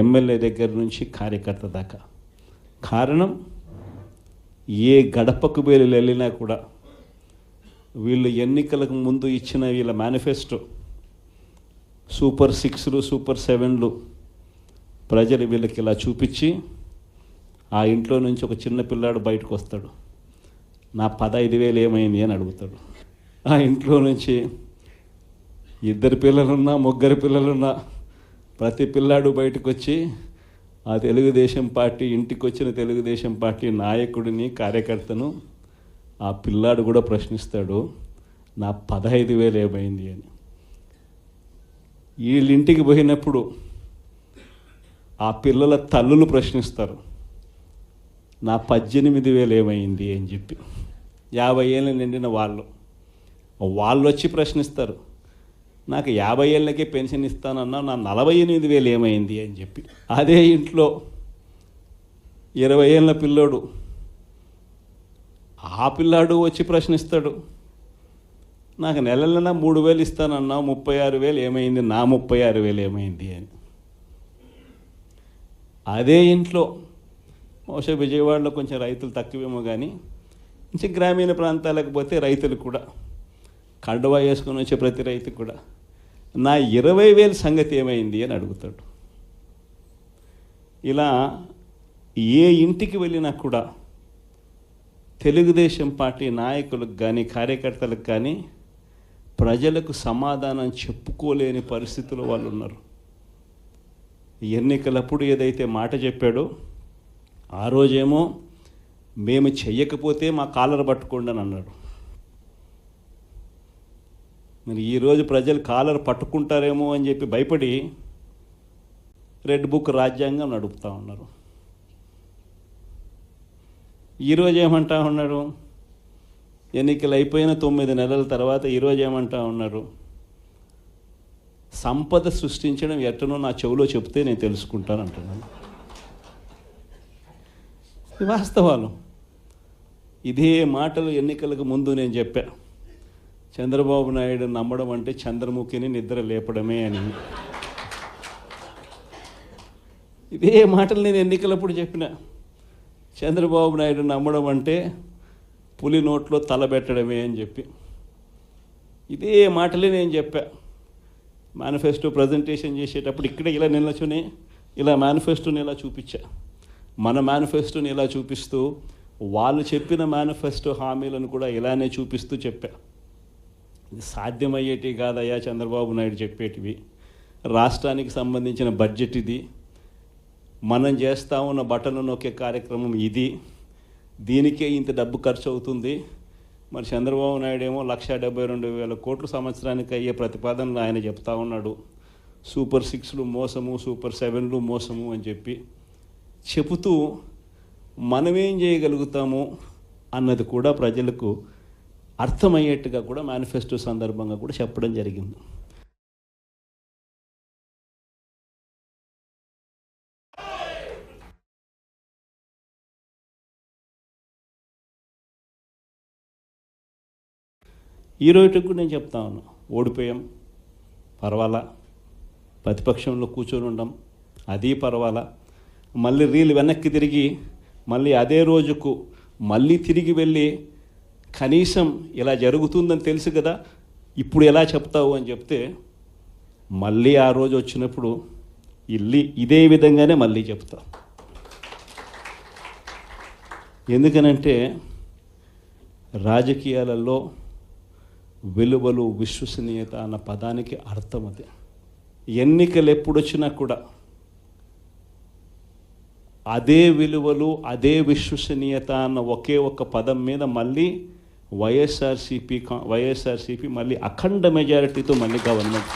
MLA దగ్గర నుంచి కార్యకర్త దాకా. కారణం, ఏ గడపకు వెళ్ళినా కూడా వీళ్ళు ఎన్నికలకు ముందు ఇచ్చిన వీళ్ళ మేనిఫెస్టో సూపర్ 6లు సూపర్ 7లు ప్రజలు వీళ్ళకి ఇలా చూపించి ఆ ఇంట్లో నుంచి ఒక చిన్న పిల్లాడు బయటకు వస్తాడు, నా 15,000 ఏమైంది అని అడుగుతాడు. ఆ ఇంట్లో నుంచి 2 పిల్లలున్నా 3 పిల్లలున్నా ప్రతి పిల్లాడు బయటకు వచ్చి ఆ తెలుగుదేశం పార్టీ ఇంటికి వచ్చిన తెలుగుదేశం పార్టీ నాయకుడిని కార్యకర్తను ఆ పిల్లాడు కూడా ప్రశ్నిస్తాడు, నా 15,000 ఏమైంది అని. వీళ్ళింటికి పోయినప్పుడు ఆ పిల్లల తల్లులు ప్రశ్నిస్తారు, నా 18,000 ఏమైంది అని చెప్పి. 50 ఏళ్ళు నిండిన వాళ్ళు వచ్చి ప్రశ్నిస్తారు, నాకు 50 ఏళ్ళకే పెన్షన్ ఇస్తానన్నా నా 48,000 ఏమైంది అని చెప్పి. అదే ఇంట్లో 20 ఏళ్ళ పిల్లోడు, ఆ పిల్లాడు వచ్చి ప్రశ్నిస్తాడు, నాకు నెలలైనా 3,000 ఇస్తానన్నా 36,000 ఏమైంది, నా 36,000 ఏమైంది అని. అదే ఇంట్లో బహుశా విజయవాడలో కొంచెం రైతులు తక్కువేమో కానీ కొంచెం గ్రామీణ ప్రాంతాలకు పోతే రైతులు కూడా కండువా వేసుకొని వచ్చే ప్రతి రైతు కూడా నా 20,000 సంగతి ఏమైంది అని అడుగుతాడు. ఇలా ఏ ఇంటికి వెళ్ళినా కూడా తెలుగుదేశం పార్టీ నాయకులకు కానీ కార్యకర్తలకు కానీ ప్రజలకు సమాధానం చెప్పుకోలేని పరిస్థితుల్లో వాళ్ళు ఉన్నారు. ఎన్నికలప్పుడు ఏదైతే మాట చెప్పాడో ఆ రోజేమో మేము చెయ్యకపోతే మా కాలర్ పట్టుకోండి అని అన్నాడు. మరి ఈరోజు ప్రజలు కాలర్ పట్టుకుంటారేమో అని చెప్పి భయపడి రెడ్ బుక్ రాజ్యాంగం నడుపుతూ ఉన్నారు. ఈరోజు ఏమంటా ఉన్నారు, ఎన్నికలు అయిపోయిన 9 నెలల తర్వాత ఈరోజు ఏమంటా ఉన్నారు, సంపద సృష్టించడం ఎట్టనో నా చెవిలో చెప్తే నేను తెలుసుకుంటాను అంటున్నాను. వాస్తవాలు. ఇదే మాటలు ఎన్నికలకు ముందు నేను చెప్పా, చంద్రబాబు నాయుడు నమ్మడం అంటే చంద్రముఖిని నిద్ర లేపడమే అని. ఇదే మాటలు నేను ఎన్నికలప్పుడు చెప్పిన, చంద్రబాబు నాయుడు నమ్మడం అంటే పులి నోట్లో తలబెట్టడమే అని చెప్పి. ఇదే మాటలే నేను చెప్పా మేనిఫెస్టో ప్రజెంటేషన్ చేసేటప్పుడు. ఇక్కడే ఇలా నిల్చుని ఇలా మేనిఫెస్టోని ఇలా చూపించా. మన మేనిఫెస్టోని ఇలా చూపిస్తూ వాళ్ళు చెప్పిన మేనిఫెస్టో హామీలను కూడా ఇలానే చూపిస్తూ చెప్పా. ఇది సాధ్యమయ్యేటి కాదయ్యా చంద్రబాబు నాయుడు చెప్పేటివి. రాష్ట్రానికి సంబంధించిన బడ్జెట్ ఇది, మనం చేస్తూ ఉన్న బటన్లు నొక్కే కార్యక్రమం ఇది, దీనికే ఇంత డబ్బు ఖర్చు అవుతుంది. మరి చంద్రబాబు నాయుడు ఏమో 1,72,000 కోట్లు సంవత్సరానికి అయ్యే ప్రతిపాదనలు ఆయన చెప్తా ఉన్నాడు. సూపర్ 6లు మోసము, సూపర్ 7లు మోసము అని చెప్పి చెబుతూ మనమేం చేయగలుగుతాము అన్నది కూడా ప్రజలకు అర్థమయ్యేట్టుగా కూడా మేనిఫెస్టో సందర్భంగా కూడా చెప్పడం జరిగింది. ఈ రోజుకి కూడా నేను చెప్తా ఉన్నా, ఓడిపోయాం పర్వాలా, ప్రతిపక్షంలో కూర్చొని ఉండం అది పర్వాలా, మళ్ళీ రీలు వెనక్కి తిరిగి మళ్ళీ అదే రోజుకు మళ్ళీ తిరిగి వెళ్ళి కనీసం ఇలా జరుగుతుందని తెలుసు కదా ఇప్పుడు ఎలా చెప్తావు అని చెప్తే మళ్ళీ ఆ రోజు వచ్చినప్పుడు ఇదే విధంగానే మళ్ళీ చెప్తా. ఎందుకనంటే రాజకీయాలలో విలువలు, విశ్వసనీయత అన్న పదానికి అర్థం అది. ఎన్నికలు ఎప్పుడొచ్చినా కూడా అదే విలువలు, అదే విశ్వసనీయత అన్న ఒకే ఒక్క పదం మీద మళ్ళీ వైఎస్ఆర్సీపీ మళ్ళీ అఖండ మెజారిటీతో మళ్ళీ గవర్నమెంట్